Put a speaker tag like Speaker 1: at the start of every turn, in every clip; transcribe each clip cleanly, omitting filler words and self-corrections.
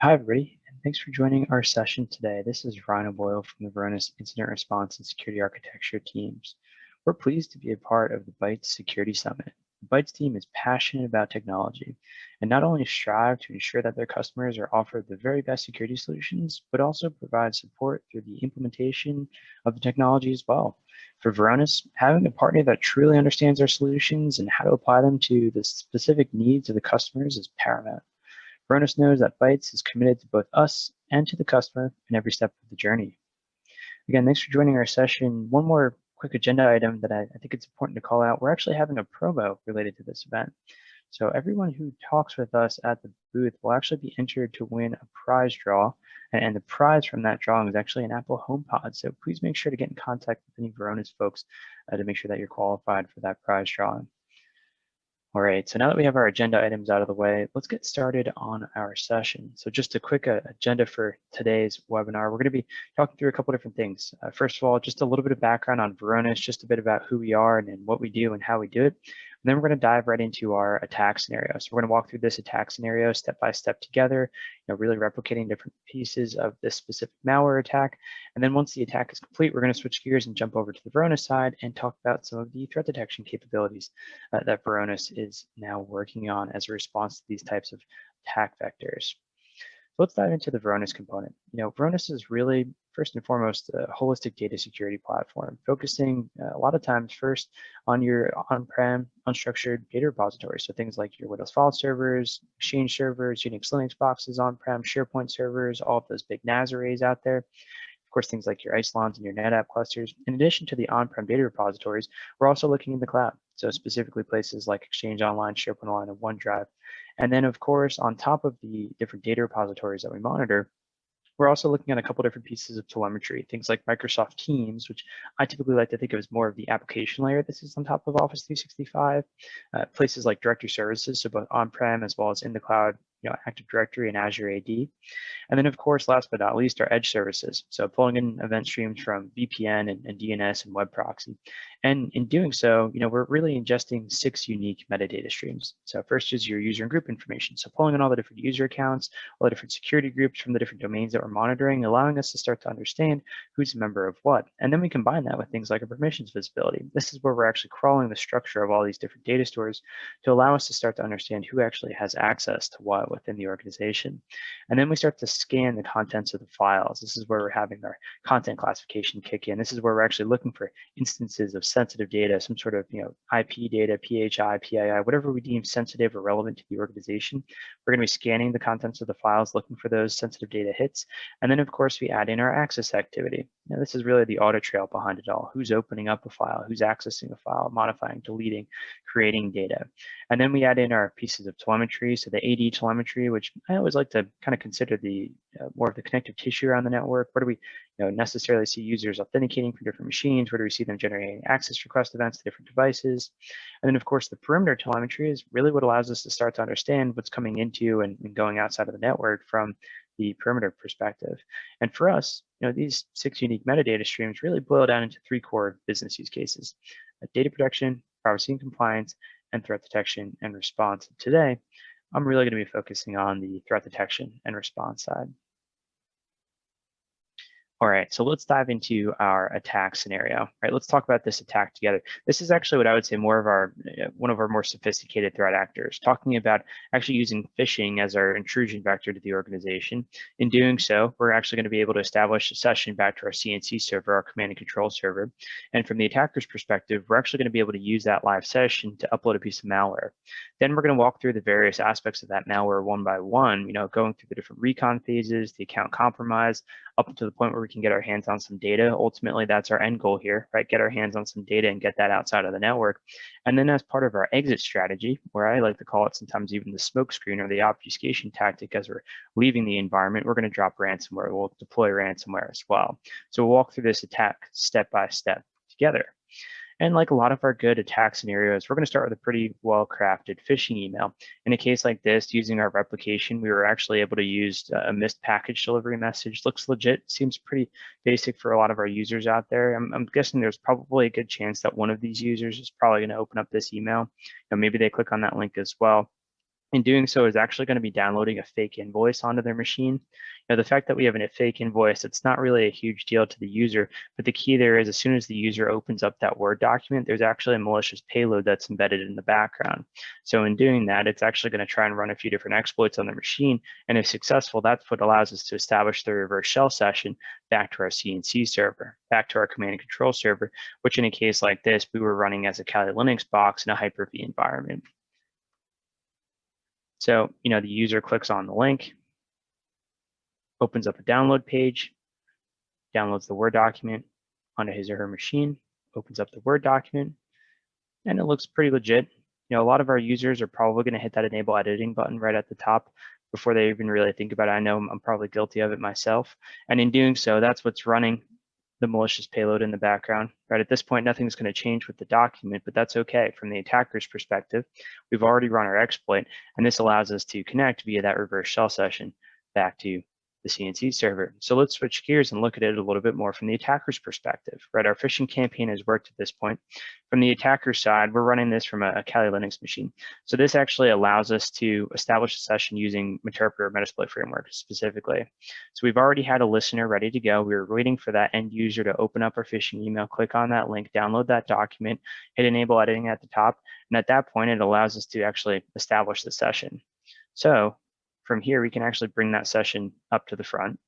Speaker 1: Hi, everybody, and thanks for joining our session today. This is Ryan Boyle from the Varonis Incident Response and Security Architecture teams. We're pleased to be a part of the Bytes Security Summit. The Bytes team is passionate about technology and not only strive to ensure that their customers are offered the very best security solutions, but also provide support through the implementation of the technology as well. For Varonis, having a partner that truly understands our solutions and how to apply them to the specific needs of the customers is paramount. Varonis knows that Bytes is committed to both us and to the customer in every step of the journey. Again, thanks for joining our session. One more quick agenda item that I think it's important to call out. We're actually having a promo related to this event. So everyone who talks with us at the booth will actually be entered to win a prize draw. And the prize from that drawing is actually an Apple HomePod. So please make sure to get in contact with any Varonis folks to make sure that you're qualified for that prize drawing. All right, so now that we have our agenda items out of the way, let's get started on our session. So just a quick agenda for today's webinar. We're going to be talking through a couple different things. First of all, just a little bit of background on Varonis, just a bit about who we are and what we do and how we do it. And then we're going to dive right into our attack scenario. So we're going to walk through this attack scenario step by step together, really replicating different pieces of this specific malware attack. And then once the attack is complete, we're going to switch gears and jump over to the Varonis side and talk about some of the threat detection capabilities that Varonis is now working on as a response to these types of attack vectors. So let's dive into the Varonis component. Varonis is really, first and foremost, a holistic data security platform, focusing a lot of times first on your on-prem unstructured data repository. So things like your Windows file servers, Exchange servers, Unix, Linux boxes, on-prem, SharePoint servers, all of those big NAS arrays out there. Of course, things like your Isilons and your NetApp clusters. In addition to the on-prem data repositories, we're also looking in the cloud. So specifically places like Exchange Online, SharePoint Online, and OneDrive. And then, of course, on top of the different data repositories that we monitor, we're also looking at a couple different pieces of telemetry, things like Microsoft Teams, which I typically like to think of as more of the application layer. This is on top of Office 365. Places like directory services, so both on-prem as well as in the cloud, Active Directory and Azure AD. And then, of course, last but not least, our edge services. So pulling in event streams from VPN and DNS and web proxy. And in doing so, we're really ingesting 6 unique metadata streams. So first is your user and group information. So pulling in all the different user accounts, all the different security groups from the different domains that we're monitoring, allowing us to start to understand who's a member of what. And then we combine that with things like a permissions visibility. This is where we're actually crawling the structure of all these different data stores to allow us to start to understand who actually has access to what within the organization. And then we start to scan the contents of the files. This is where we're having our content classification kick in. This is where we're actually looking for instances of sensitive data, some sort of IP data, PHI, PII, whatever we deem sensitive or relevant to the organization. We're going to be scanning the contents of the files, looking for those sensitive data hits. And then, of course, we add in our access activity. Now, this is really the audit trail behind it all. Who's opening up a file? Who's accessing a file, modifying, deleting, creating data? And then we add in our pieces of telemetry. So the AD telemetry, which I always like to kind of consider the more of the connective tissue around the network. Where do we necessarily see users authenticating from different machines? Where do we see them generating access request events to different devices? And then, of course, the perimeter telemetry is really what allows us to start to understand what's coming into and going outside of the network from the perimeter perspective. And for us, these 6 unique metadata streams really boil down into 3 core business use cases: data protection, privacy and compliance, and threat detection and response. Today, I'm really going to be focusing on the threat detection and response side. All right, so let's dive into our attack scenario. All right, let's talk about this attack together. This is actually what I would say more of our one of our more sophisticated threat actors, talking about actually using phishing as our intrusion vector to the organization. In doing so, we're actually going to be able to establish a session back to our CNC server, our command and control server. And from the attacker's perspective, we're actually going to be able to use that live session to upload a piece of malware. Then we're going to walk through the various aspects of that malware one by one, going through the different recon phases, the account compromise, up to the point where we can get our hands on some data. Ultimately, that's our end goal here, right? Get our hands on some data and get that outside of the network. And then as part of our exit strategy, where I like to call it sometimes even the smoke screen or the obfuscation tactic as we're leaving the environment, we're going to drop ransomware. We'll deploy ransomware as well. So we'll walk through this attack step by step together. And like a lot of our good attack scenarios, we're going to start with a pretty well-crafted phishing email. In a case like this, using our replication, we were actually able to use a missed package delivery message. Looks legit, seems pretty basic for a lot of our users out there. I'm guessing there's probably a good chance that one of these users is probably going to open up this email. Maybe they click on that link as well. in doing so is actually going to be downloading a fake invoice onto their machine. Now, the fact that we have a fake invoice, it's not really a huge deal to the user, but the key there is as soon as the user opens up that Word document, there's actually a malicious payload that's embedded in the background. So in doing that, it's actually going to try and run a few different exploits on the machine. And if successful, that's what allows us to establish the reverse shell session back to our CNC server, back to our command and control server, which in a case like this, we were running as a Kali Linux box in a Hyper-V environment. So, the user clicks on the link, opens up a download page, downloads the Word document onto his or her machine, opens up the Word document, and it looks pretty legit. A lot of our users are probably going to hit that enable editing button right at the top before they even really think about it. I know I'm probably guilty of it myself. And in doing so, that's what's running the malicious payload in the background. Right at this point, nothing's going to change with the document, but that's okay. From the attacker's perspective, we've already run our exploit, and this allows us to connect via that reverse shell session back to the CNC server. So let's switch gears and look at it a little bit more from the attacker's perspective. Right, our phishing campaign has worked at this point. From the attacker side, we're running this from a Kali Linux machine. So this actually allows us to establish a session using Meterpreter Metasploit framework specifically. So we've already had a listener ready to go. We were waiting for that end user to open up our phishing email, click on that link, download that document, hit enable editing at the top. And at that point, it allows us to actually establish the session. So from here, we can actually bring that session up to the front.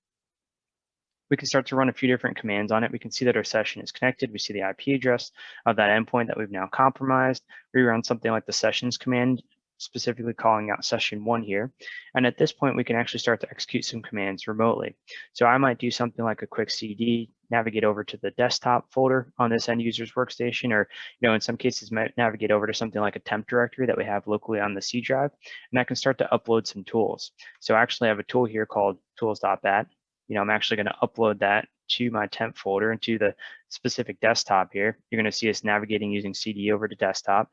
Speaker 1: We can start to run a few different commands on it. We can see that our session is connected. We see the IP address of that endpoint that we've now compromised. We run something like the sessions command, specifically calling out session 1 here. And at this point, we can actually start to execute some commands remotely. So I might do something like a quick CD, navigate over to the desktop folder on this end user's workstation, or in some cases might navigate over to something like a temp directory that we have locally on the C drive, and I can start to upload some tools. So I actually have a tool here called tools.bat. I'm actually going to upload that to my temp folder and to the specific desktop here. You're going to see us navigating using CD over to desktop.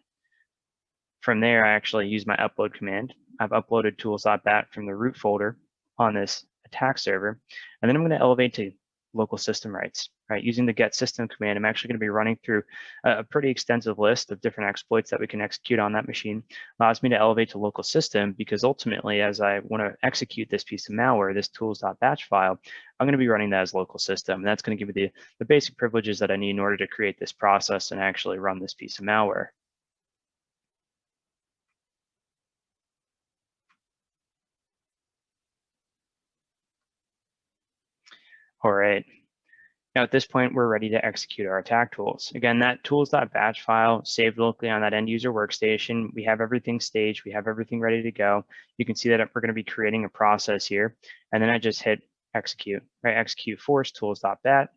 Speaker 1: From there, I actually use my upload command. I've uploaded tools.bat from the root folder on this attack server, and then I'm going to elevate to local system rights. Right, using the get system command, I'm actually going to be running through a pretty extensive list of different exploits that we can execute on that machine. Allows me to elevate to local system because ultimately, as I want to execute this piece of malware, this tools.batch file, I'm going to be running that as local system. And that's going to give me the basic privileges that I need in order to create this process and actually run this piece of malware. All right. Now at this point, we're ready to execute our attack tools. Again, that tools.batch file saved locally on that end user workstation. We have everything staged. We have everything ready to go. You can see that we're going to be creating a process here. And then I just hit execute, right? Execute force tools.bat.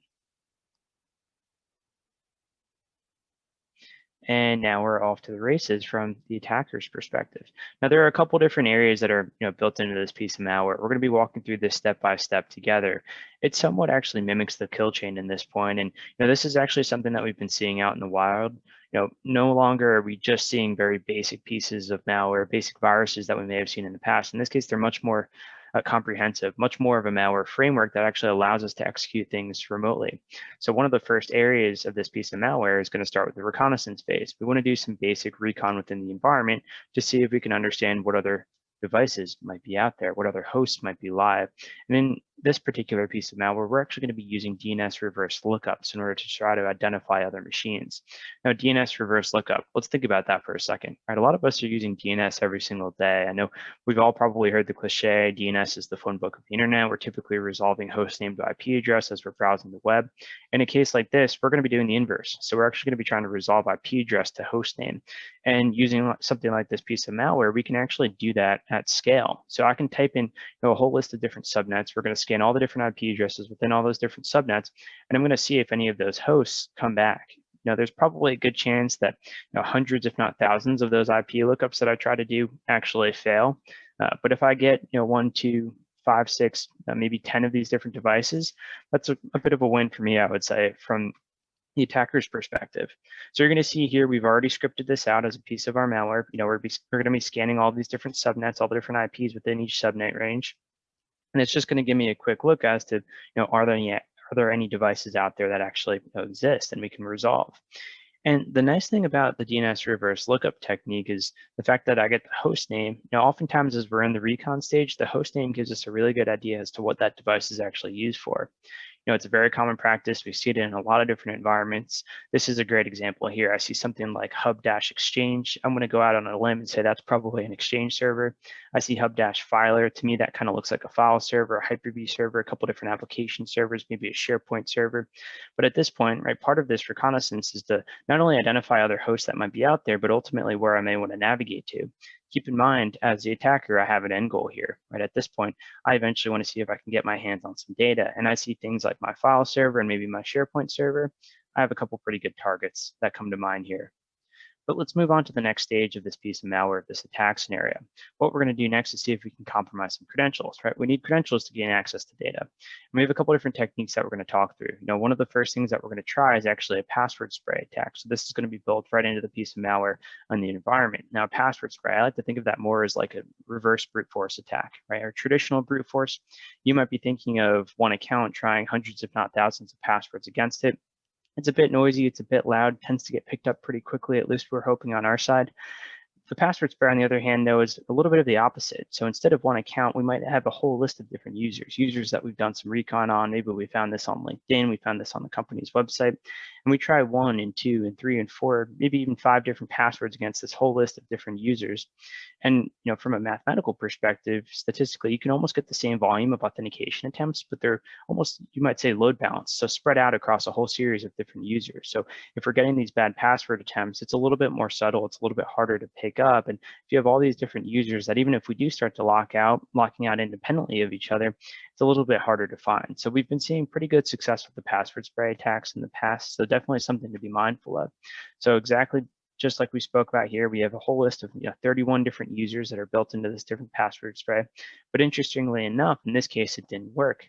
Speaker 1: And now we're off to the races from the attacker's perspective. Now there are a couple different areas that are built into this piece of malware. We're going to be walking through this step by step together. It somewhat actually mimics the kill chain in this point, and this is actually something that we've been seeing out in the wild. No longer are we just seeing very basic pieces of malware, basic viruses that we may have seen in the past. In this case, they're much more comprehensive, much more of a malware framework that actually allows us to execute things remotely. So one of the first areas of this piece of malware is going to start with the reconnaissance phase. We want to do some basic recon within the environment to see if we can understand what other devices might be out there, what other hosts might be live. And in this particular piece of malware, we're actually going to be using DNS Reverse Lookups in order to try to identify other machines. Now, DNS Reverse Lookup, let's think about that for a second. Right, a lot of us are using DNS every single day. I know we've all probably heard the cliche, DNS is the phone book of the internet. We're typically resolving host name to IP address as we're browsing the web. In a case like this, we're going to be doing the inverse. So we're actually going to be trying to resolve IP address to host name. And using something like this piece of malware, we can actually do that at scale. So I can type in a whole list of different subnets. We're going to scan all the different IP addresses within all those different subnets, and I'm going to see if any of those hosts come back. There's probably a good chance that hundreds, if not thousands, of those IP lookups that I try to do actually fail. But if I get 1, 2, 5, 6, maybe 10 of these different devices, that's a bit of a win for me, I would say, from the attacker's perspective. So you're going to see here, we've already scripted this out as a piece of our malware. We're going to be scanning all these different subnets, all the different IPs within each subnet range. And it's just going to give me a quick look as to, are there any devices out there that actually exist and we can resolve. And the nice thing about the DNS reverse lookup technique is the fact that I get the host name. Now, oftentimes as we're in the recon stage, the host name gives us a really good idea as to what that device is actually used for. It's a very common practice. We see it in a lot of different environments. This is a great example here. I see something like hub-exchange. I'm going to go out on a limb and say that's probably an exchange server. I see hub-filer. To me, that kind of looks like a file server, a Hyper-V server, a couple different application servers, maybe a SharePoint server. But at this point, right, part of this reconnaissance is to not only identify other hosts that might be out there, but ultimately where I may want to navigate to. Keep in mind, as the attacker, I have an end goal here, right? At this point, I eventually want to see if I can get my hands on some data. And I see things like my file server and maybe my SharePoint server. I have a couple pretty good targets that come to mind here. But let's move on to the next stage of this piece of malware, this attack scenario. What we're going to do next is see if we can compromise some credentials, right? We need credentials to gain access to data. And we have a couple different techniques that we're going to talk through. One of the first things that we're going to try is actually a password spray attack. So this is going to be built right into the piece of malware on the environment. Now, a password spray, I like to think of that more as like a reverse brute force attack, right? Or traditional brute force, you might be thinking of one account trying hundreds, if not thousands of passwords against it. It's a bit noisy, it's a bit loud, tends to get picked up pretty quickly, at least we're hoping on our side. The password spray, on the other hand, though, is a little bit of the opposite. So instead of one account, we might have a whole list of different users that we've done some recon on. Maybe we found this on LinkedIn, we found this on the company's website, and we try 1 and 2 and 3 and 4, maybe even 5 different passwords against this whole list of different users. And from a mathematical perspective, statistically, you can almost get the same volume of authentication attempts, but they're almost, you might say, load balanced, so spread out across a whole series of different users. So if we're getting these bad password attempts, it's a little bit more subtle, it's a little bit harder to pick up. And if you have all these different users that even if we do start to locking out independently of each other, it's a little bit harder to find. So we've been seeing pretty good success with the password spray attacks in the past. So definitely something to be mindful of. So exactly just like we spoke about here, we have a whole list of 31 different users that are built into this different password spray. But interestingly enough, in this case, it didn't work.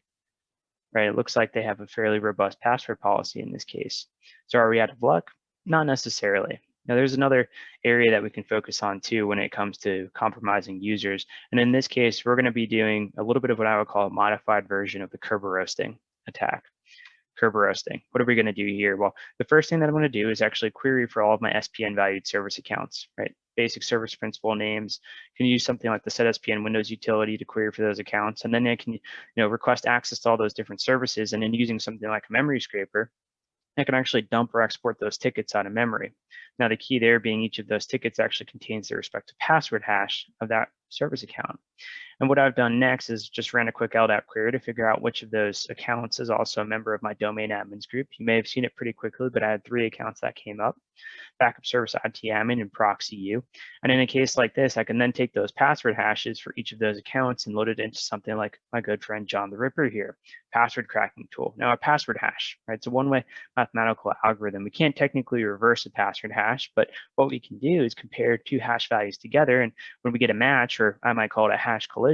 Speaker 1: Right? It looks like they have a fairly robust password policy in this case. So are we out of luck? Not necessarily. Now, there's another area that we can focus on too when it comes to compromising users. And in this case, we're going to be doing a little bit of what I would call a modified version of the Kerberosing attack. Kerberosing. What are we going to do here? Well, the first thing that I'm going to do is actually query for all of my SPN valued service accounts, right? Basic service principal names. Can use something like the set SPN Windows utility to query for those accounts. And then I can request access to all those different services. And then using something like a memory scraper, I can actually dump or export those tickets out of memory. Now, the key there being each of those tickets actually contains the respective password hash of that service account. And what I've done next is just ran a quick LDAP query to figure out which of those accounts is also a member of my domain admins group. You may have seen it pretty quickly, but I had 3 accounts that came up: backup service IT admin and proxy U. And in a case like this, I can then take those password hashes for each of those accounts and load it into something like my good friend John the Ripper here, password cracking tool. Now, a password hash, right? It's a one-way mathematical algorithm. We can't technically reverse a password hash, but what we can do is compare 2 hash values together. And when we get a match, or I might call it a hash collision,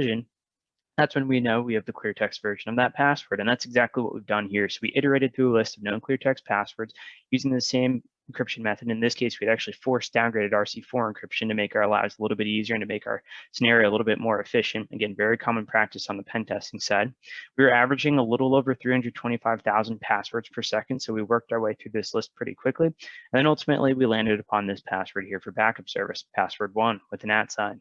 Speaker 1: that's when we know we have the clear text version of that password. And that's exactly what we've done here. So we iterated through a list of known clear text passwords using the same encryption method. In this case, we'd actually forced downgraded RC4 encryption to make our lives a little bit easier and to make our scenario a little bit more efficient. Again, very common practice on the pen testing side. We were averaging a little over 325,000 passwords per second. So we worked our way through this list pretty quickly. And then ultimately we landed upon this password here for backup service, password 1 with an @ sign.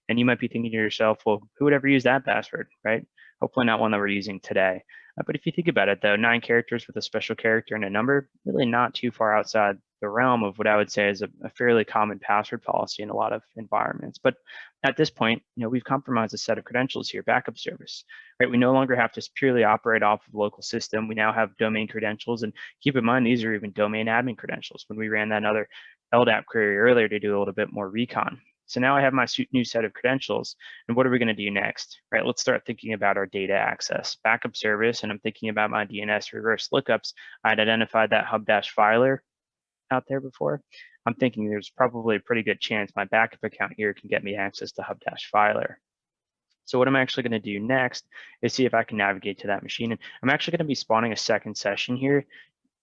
Speaker 1: And you might be thinking to yourself, well, who would ever use that password, right? Hopefully not one that we're using today. But if you think about it, though, 9 characters with a special character and a number, really not too far outside the realm of what I would say is a fairly common password policy in a lot of environments. But at this point, we've compromised a set of credentials here, backup service, right? We no longer have to purely operate off of the local system. We now have domain credentials, and keep in mind, these are even domain admin credentials when we ran that other LDAP query earlier to do a little bit more recon. So now I have my new set of credentials, and what are we going to do next, right? Let's start thinking about our data access, backup service, and I'm thinking about my DNS reverse lookups. I'd identified that hub-filer out there before. I'm thinking there's probably a pretty good chance my backup account here can get me access to hub-filer. So what I'm actually going to do next is see if I can navigate to that machine. And I'm actually going to be spawning a second session here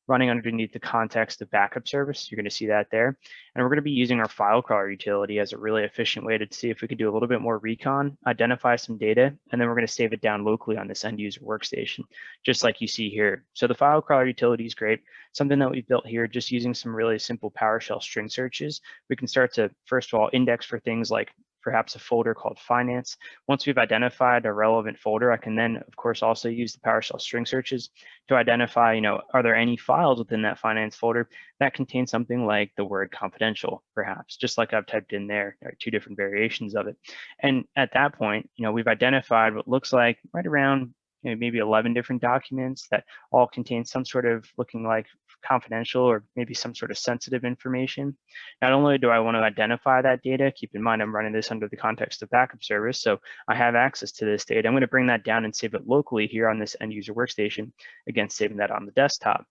Speaker 1: running underneath the context of backup service. You're going to see that there. And we're going to be using our file crawler utility as a really efficient way to see if we could do a little bit more recon, identify some data, and then we're going to save it down locally on this end user workstation, just like you see here. So the file crawler utility is great. Something that we've built here, just using some really simple PowerShell string searches, we can start to, first of all, index for things like perhaps a folder called finance. Once we've identified a relevant folder, I can then, of course, also use the PowerShell string searches to identify, are there any files within that finance folder that contain something like the word confidential, perhaps, just like I've typed in there. There are two different variations of it. And at that point, we've identified what looks like right around maybe 11 different documents that all contain some sort of looking like confidential or maybe some sort of sensitive information. Not only do I want to identify that data, keep in mind I'm running this under the context of backup service, so I have access to this data. I'm going to bring that down and save it locally here on this end user workstation, again, saving that on the desktop.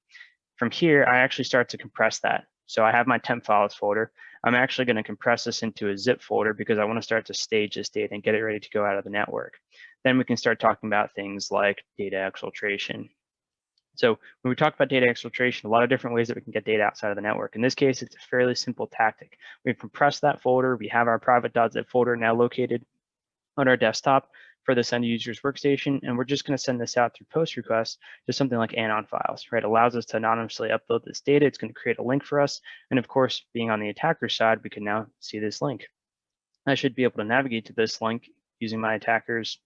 Speaker 1: From here, I actually start to compress that. So I have my temp files folder. I'm actually going to compress this into a zip folder because I want to start to stage this data and get it ready to go out of the network. Then we can start talking about things like data exfiltration. So when we talk about data exfiltration, a lot of different ways that we can get data outside of the network. In this case, it's a fairly simple tactic. We've compressed that folder. We have our private.zip folder now located on our desktop for this end user's workstation, and we're just going to send this out through post request to something like anon files, right? It allows us to anonymously upload this data. It's going to create a link for us. And of course, being on the attacker side, we can now see this link. I should be able to navigate to this link using my attacker's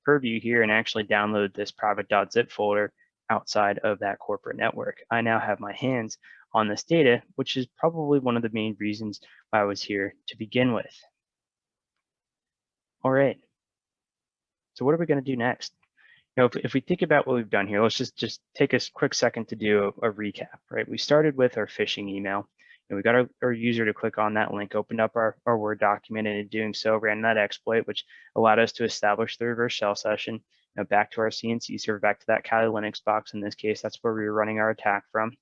Speaker 1: purview here and actually download this private.zip folder outside of that corporate network. I now have my hands on this data, which is probably one of the main reasons why I was here to begin with. All right. So what are we going to do next? If we think about what we've done here, let's just take a quick second to do a recap, right? We started with our phishing email, and we got our user to click on that link, opened up our Word document, and in doing so, ran that exploit, which allowed us to establish the reverse shell session, back to our CNC server, back to that Kali Linux box. In this case, that's where we were running our attack from.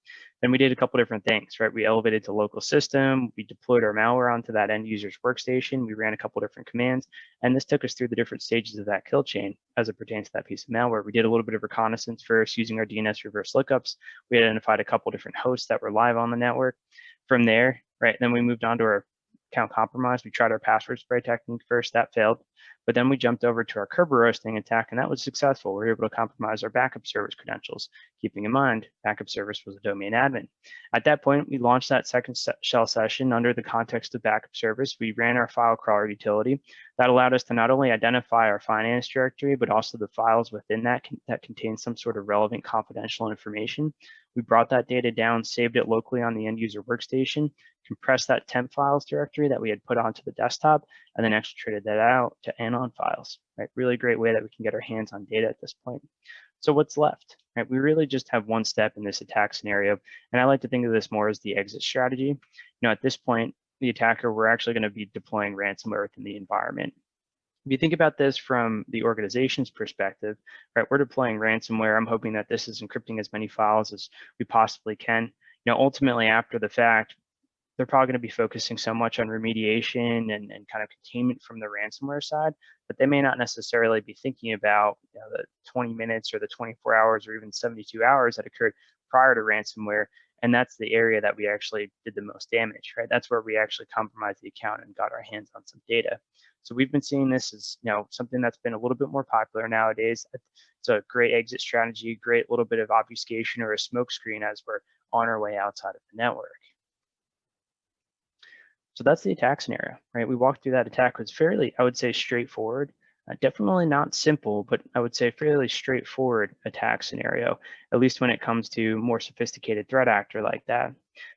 Speaker 1: Then we did a couple different things, right? We elevated to local system, we deployed our malware onto that end user's workstation, we ran a couple different commands, and this took us through the different stages of that kill chain as it pertains to that piece of malware. We did a little bit of reconnaissance first using our DNS reverse lookups. We identified a couple different hosts that were live on the network. From there, right, then we moved on to our account compromise. We tried our password spray technique first, that failed. But then we jumped over to our Kerberosing attack, and that was successful. We were able to compromise our backup service credentials, keeping in mind backup service was a domain admin. At that point, we launched that second shell session under the context of backup service. We ran our file crawler utility. That allowed us to not only identify our finance directory, but also the files within that that contain some sort of relevant confidential information. We brought that data down, saved it locally on the end user workstation, compressed that temp files directory that we had put onto the desktop, and then exfiltrated that out to anon files, right? Really great way that we can get our hands on data at this point. So what's left, right? We really just have one step in this attack scenario, and I like to think of this more as the exit strategy. At this point, the attacker, we're actually going to be deploying ransomware within the environment. If you think about this from the organization's perspective, right, we're deploying ransomware. I'm hoping that this is encrypting as many files as we possibly can. Ultimately, after the fact, they're probably going to be focusing so much on remediation and kind of containment from the ransomware side, but they may not necessarily be thinking about the 20 minutes or the 24 hours or even 72 hours that occurred prior to ransomware. And that's the area that we actually did the most damage, right? That's where we actually compromised the account and got our hands on some data. So we've been seeing this as something that's been a little bit more popular nowadays. It's a great exit strategy, great little bit of obfuscation or a smokescreen as we're on our way outside of the network. So that's the attack scenario, right? We walked through that attack. It was fairly, I would say, straightforward. Definitely not simple, but I would say fairly straightforward attack scenario, at least when it comes to more sophisticated threat actor like that.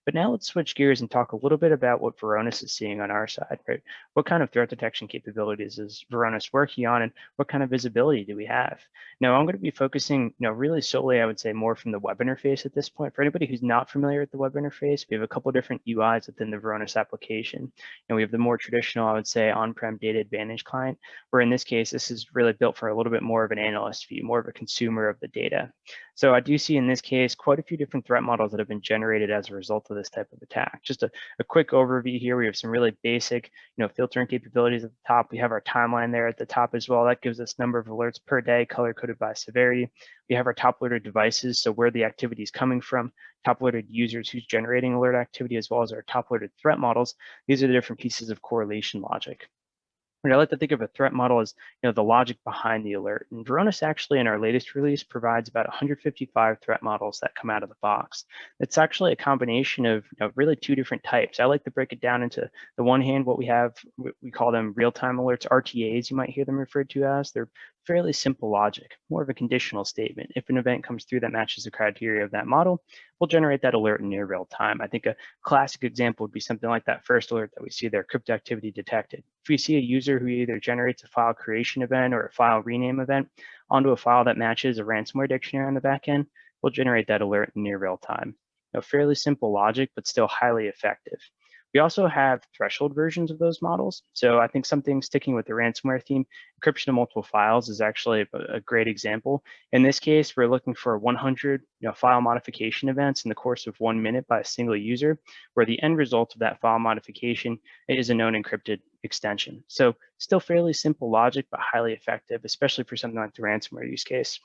Speaker 1: But now let's switch gears and talk a little bit about what Varonis is seeing on our side, right? What kind of threat detection capabilities is Varonis working on, and what kind of visibility do we have? Now, I'm going to be focusing, really solely, I would say, more from the web interface at this point. For anybody who's not familiar with the web interface, we have a couple different UIs within the Varonis application. And we have the more traditional, I would say, on-prem data advantage client, where in this case, this is really built for a little bit more of an analyst view, more of a consumer of the data. So I do see in this case quite a few different threat models that have been generated as a result of this type of attack. Just a quick overview here. We have some really basic, filtering capabilities at the top. We have our timeline there at the top as well. That gives us number of alerts per day, color coded by severity. We have our top alerted devices, so where the activity is coming from, top alerted users who's generating alert activity, as well as our top alerted threat models. These are the different pieces of correlation logic. And I like to think of a threat model as the logic behind the alert. And Varonis actually in our latest release provides about 155 threat models that come out of the box. It's actually a combination of really two different types. I like to break it down into the one hand, what we have, we call them real-time alerts, RTAs, you might hear them referred to as. They're fairly simple logic, more of a conditional statement. If an event comes through that matches the criteria of that model, we'll generate that alert in near real time. I think a classic example would be something like that first alert that we see there, crypto activity detected. If we see a user who either generates a file creation event or a file rename event onto a file that matches a ransomware dictionary on the back end, we'll generate that alert in near real time. Fairly simple logic, but still highly effective. We also have threshold versions of those models. So I think something sticking with the ransomware theme, encryption of multiple files is actually a great example. In this case, we're looking for 100 file modification events in the course of 1 minute by a single user, where the end result of that file modification is a known encrypted extension. So still fairly simple logic, but highly effective, especially for something like the ransomware use case.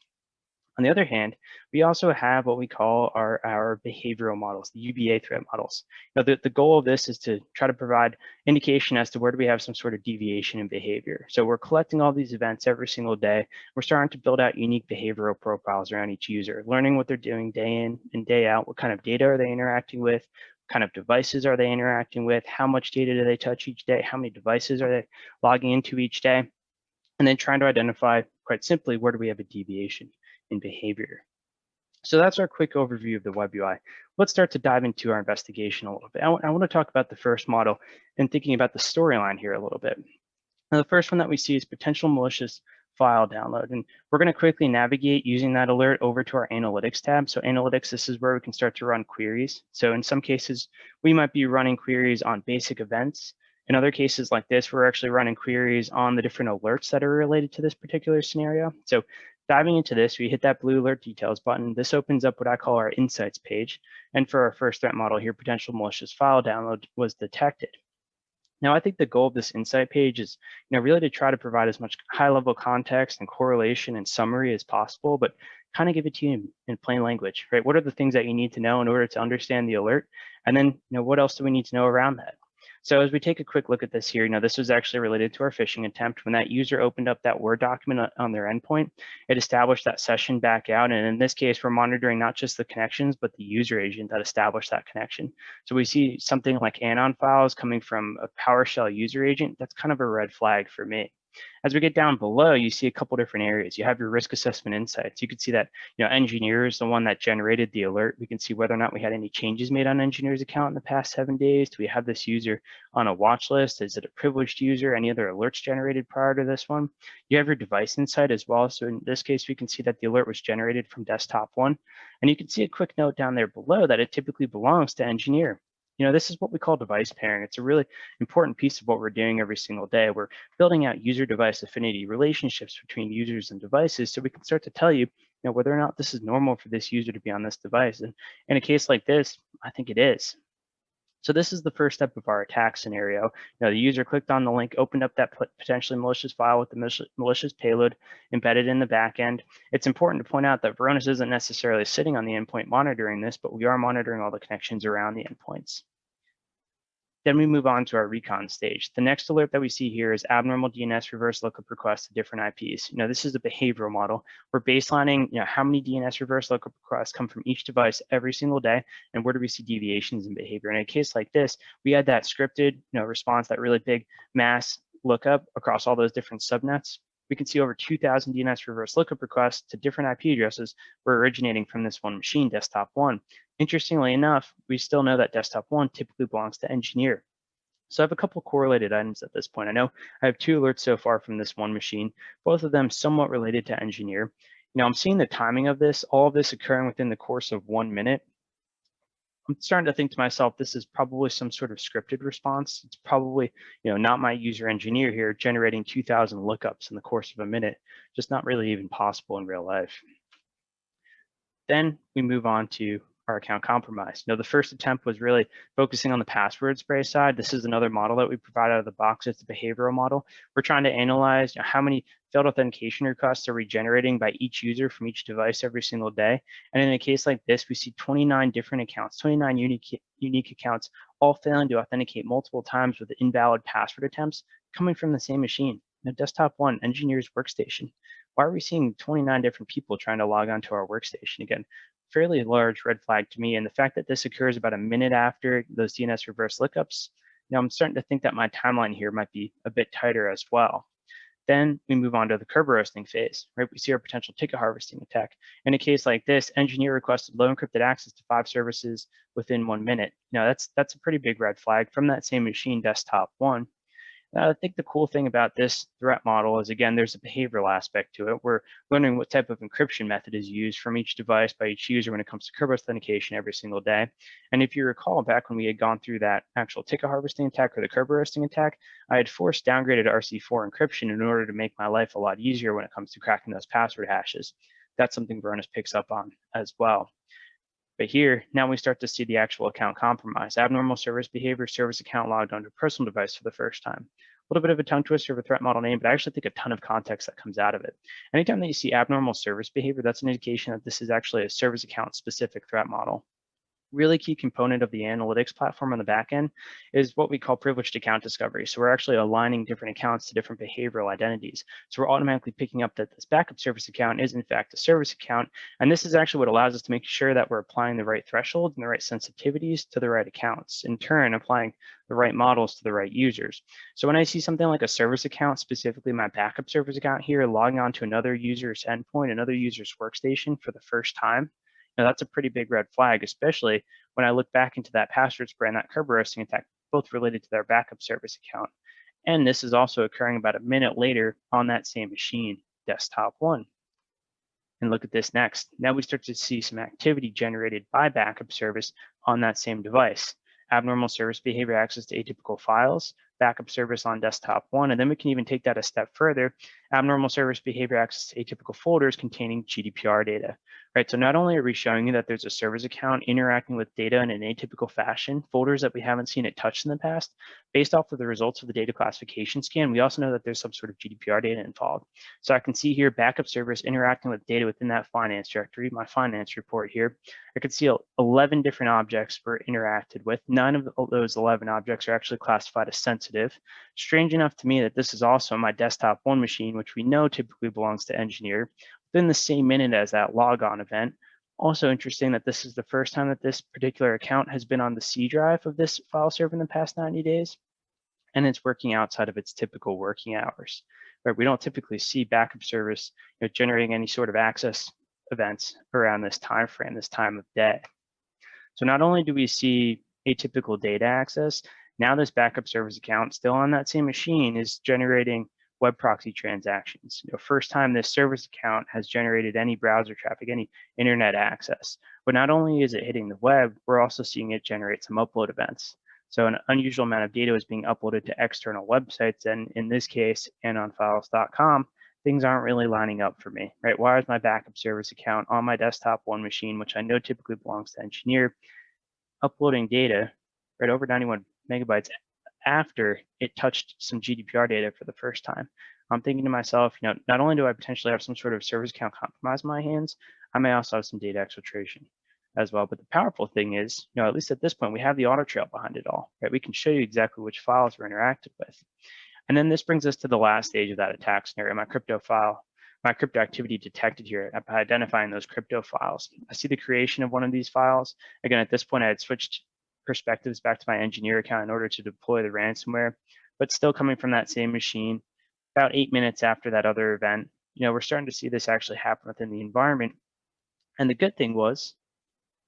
Speaker 1: On the other hand, we also have what we call our behavioral models, the UBA threat models. The goal of this is to try to provide indication as to where do we have some sort of deviation in behavior. So we're collecting all these events every single day. We're starting to build out unique behavioral profiles around each user, learning what they're doing day in and day out, what kind of data are they interacting with, what kind of devices are they interacting with, how much data do they touch each day, how many devices are they logging into each day, and then trying to identify, quite simply, where do we have a deviation in behavior. So that's our quick overview of the web UI. Let's start to dive into our investigation a little bit. I want to talk about the first model and thinking about the storyline here a little bit. Now, the first one that we see is potential malicious file download. And we're going to quickly navigate using that alert over to our analytics tab. So analytics, this is where we can start to run queries. So in some cases, we might be running queries on basic events. In other cases like this, we're actually running queries on the different alerts that are related to this particular scenario. So diving into this, we hit that blue alert details button. This opens up what I call our insights page. And for our first threat model here, potential malicious file download was detected. Now, I think the goal of this insight page is, really to try to provide as much high-level context and correlation and summary as possible, but kind of give it to you in plain language, right? What are the things that you need to know in order to understand the alert? And then, what else do we need to know around that? So as we take a quick look at this here, this was actually related to our phishing attempt. When that user opened up that Word document on their endpoint, it established that session back out. And in this case, we're monitoring not just the connections, but the user agent that established that connection. So we see something like anon files coming from a PowerShell user agent. That's kind of a red flag for me. As we get down below, you see a couple different areas. You have your risk assessment insights. You can see that engineer is the one that generated the alert. We can see whether or not we had any changes made on engineer's account in the past 7 days. Do we have this user on a watch list? Is it a privileged user? Any other alerts generated prior to this one? You have your device insight as well. So in this case, we can see that the alert was generated from desktop 1. And you can see a quick note down there below that it typically belongs to engineer. This is what we call device pairing. It's a really important piece of what we're doing every single day. We're building out user-device affinity relationships between users and devices so we can start to tell you, whether or not this is normal for this user to be on this device. And in a case like this, I think it is. So this is the first step of our attack scenario. The user clicked on the link, opened up that potentially malicious file with the malicious payload embedded in the backend. It's important to point out that Varonis isn't necessarily sitting on the endpoint monitoring this, but we are monitoring all the connections around the endpoints. Then we move on to our recon stage. The next alert that we see here is abnormal DNS reverse lookup requests to different IPs. This is a behavioral model. We're baselining, how many DNS reverse lookup requests come from each device every single day, and where do we see deviations in behavior. In a case like this, we had that scripted, response, that really big mass lookup across all those different subnets. We can see over 2,000 DNS reverse lookup requests to different IP addresses were originating from this one machine, desktop 1. Interestingly enough, we still know that desktop 1 typically belongs to engineer. So I have a couple correlated items at this point. I know I have 2 alerts so far from this one machine, both of them somewhat related to engineer. I'm seeing the timing of this, all of this occurring within the course of 1 minute. I'm starting to think to myself, this is probably some sort of scripted response. It's probably, not my user engineer here generating 2,000 lookups in the course of a minute, just not really even possible in real life. Then we move on to our account compromise. The first attempt was really focusing on the password spray side. This is another model that we provide out of the box. It's a behavioral model. We're trying to analyze how many failed authentication requests are we generating by each user from each device every single day. And in a case like this, we see 29 different accounts, 29 unique accounts, all failing to authenticate multiple times with invalid password attempts coming from the same machine. Desktop 1, engineer's workstation. Why are we seeing 29 different people trying to log onto our workstation? Again, fairly large red flag to me. And the fact that this occurs about a minute after those DNS reverse lookups, I'm starting to think that my timeline here might be a bit tighter as well. Then we move on to the Kerberosing phase, right? We see our potential ticket harvesting attack. In a case like this, engineer requested low encrypted access to 5 services within 1 minute. That's a pretty big red flag from that same machine, desktop 1. I think the cool thing about this threat model is, again, there's a behavioral aspect to it. We're learning what type of encryption method is used from each device by each user when it comes to Kerberos authentication every single day. And if you recall back when we had gone through that actual ticket harvesting attack or the Kerberosing attack, I had forced downgraded RC4 encryption in order to make my life a lot easier when it comes to cracking those password hashes. That's something Varonis picks up on as well. But here, now we start to see the actual account compromise, abnormal service behavior, service account logged onto a personal device for the first time. A little bit of a tongue twister of a threat model name, but I actually think a ton of context that comes out of it. Anytime that you see abnormal service behavior, that's an indication that this is actually a service account specific threat model. Really key component of the analytics platform on the back end is what we call privileged account discovery. So we're actually aligning different accounts to different behavioral identities. So we're automatically picking up that this backup service account is in fact a service account. And this is actually what allows us to make sure that we're applying the right thresholds and the right sensitivities to the right accounts, in turn applying the right models to the right users. So when I see something like a service account, specifically my backup service account here, logging on to another user's endpoint, another user's workstation for the first time, that's a pretty big red flag, especially when I look back into that password spray and that Kerberosing attack, both related to their backup service account. And this is also occurring about a minute later on that same machine, desktop 1. And look at this next. Now we start to see some activity generated by backup service on that same device. Abnormal service behavior, access to atypical files, backup service on desktop 1, and then we can even take that a step further. Abnormal service behavior, access to atypical folders containing GDPR data, right? So not only are we showing you that there's a service account interacting with data in an atypical fashion, folders that we haven't seen it touched in the past, based off of the results of the data classification scan, we also know that there's some sort of GDPR data involved. So I can see here backup service interacting with data within that finance directory, my finance report here. I could see 11 different objects were interacted with. 9 of those 11 objects are actually classified as sensitive. Strange enough to me that this is also my desktop 1 machine, which we know typically belongs to engineer, within the same minute as that logon event. Also interesting that this is the first time that this particular account has been on the C drive of this file server in the past 90 days, and it's working outside of its typical working hours. Right? We don't typically see backup service generating any sort of access events around this time frame, this time of day. So not only do we see atypical data access, now this backup service account still on that same machine is generating web proxy transactions. First time this service account has generated any browser traffic, any internet access. But not only is it hitting the web, we're also seeing it generate some upload events. So an unusual amount of data is being uploaded to external websites, and in this case, anonfiles.com, things aren't really lining up for me, right? Why is my backup service account on my desktop 1 machine, which I know typically belongs to engineer, uploading data right over 91 megabytes after it touched some GDPR data for the first time? I'm thinking to myself, not only do I potentially have some sort of service account compromise in my hands, I may also have some data exfiltration as well. But the powerful thing is, at least at this point, we have the audit trail behind it all, right? We can show you exactly which files were interacted with. And then this brings us to the last stage of that attack scenario, my crypto activity detected here by identifying those crypto files. I see the creation of one of these files. Again, at this point, I had switched perspectives back to my engineer account in order to deploy the ransomware, but still coming from that same machine. About 8 minutes after that other event, we're starting to see this actually happen within the environment. And the good thing was,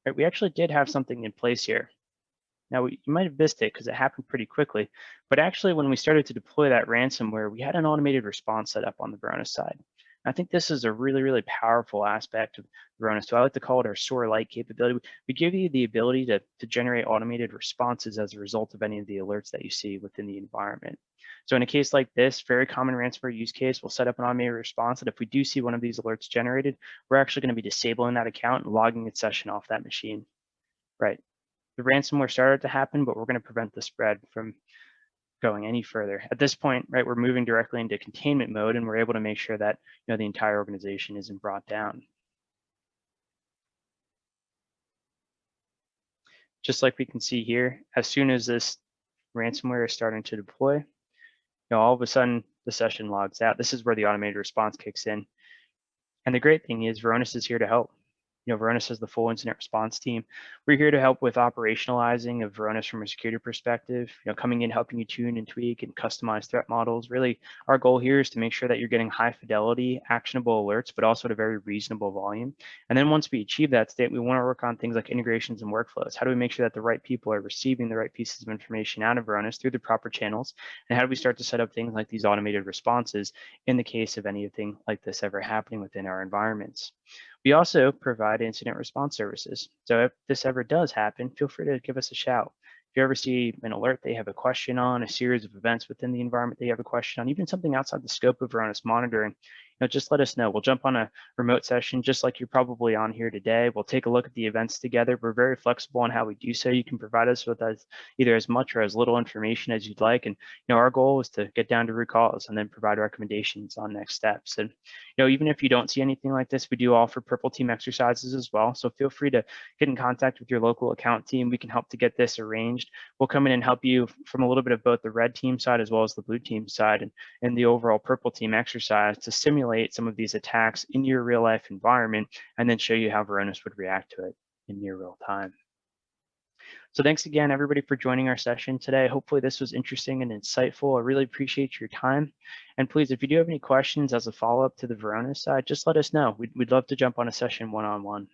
Speaker 1: right, we actually did have something in place here. Now, you might have missed it because it happened pretty quickly, but actually when we started to deploy that ransomware, we had an automated response set up on the Varonis side. I think this is a really, really powerful aspect of Varonis. So I like to call it our SOAR Lite capability. We give you the ability to generate automated responses as a result of any of the alerts that you see within the environment. So in a case like this, very common ransomware use case, we'll set up an automated response. And if we do see one of these alerts generated, we're actually going to be disabling that account and logging its session off that machine. Right. The ransomware started to happen, but we're going to prevent the spread from going any further. At this point, right, we're moving directly into containment mode, and we're able to make sure that the entire organization isn't brought down. Just like we can see here, as soon as this ransomware is starting to deploy, all of a sudden the session logs out. This is where the automated response kicks in. And the great thing is Varonis is here to help. Varonis is the full incident response team. We're here to help with operationalizing of Varonis from a security perspective, coming in, helping you tune and tweak and customize threat models. Really, our goal here is to make sure that you're getting high fidelity, actionable alerts, but also at a very reasonable volume. And then once we achieve that state, we want to work on things like integrations and workflows. How do we make sure that the right people are receiving the right pieces of information out of Varonis through the proper channels? And how do we start to set up things like these automated responses in the case of anything like this ever happening within our environments? We also provide incident response services. So if this ever does happen, feel free to give us a shout. If you ever see an alert they have a question on, a series of events within the environment they have a question on, even something outside the scope of Varonis monitoring, just let us know. We'll jump on a remote session just like you're probably on here today. We'll take a look at the events together. We're very flexible on how we do so. You can provide us with either as much or as little information as you'd like. And our goal is to get down to root cause and then provide recommendations on next steps. And even if you don't see anything like this, we do offer purple team exercises as well. So feel free to get in contact with your local account team. We can help to get this arranged. We'll come in and help you from a little bit of both the red team side as well as the blue team side and the overall purple team exercise to simulate some of these attacks in your real life environment and then show you how Varonis would react to it in near real time. So thanks again, everybody, for joining our session today. Hopefully this was interesting and insightful. I really appreciate your time. And please, if you do have any questions as a follow-up to the Varonis side, just let us know. We'd love to jump on a session one-on-one.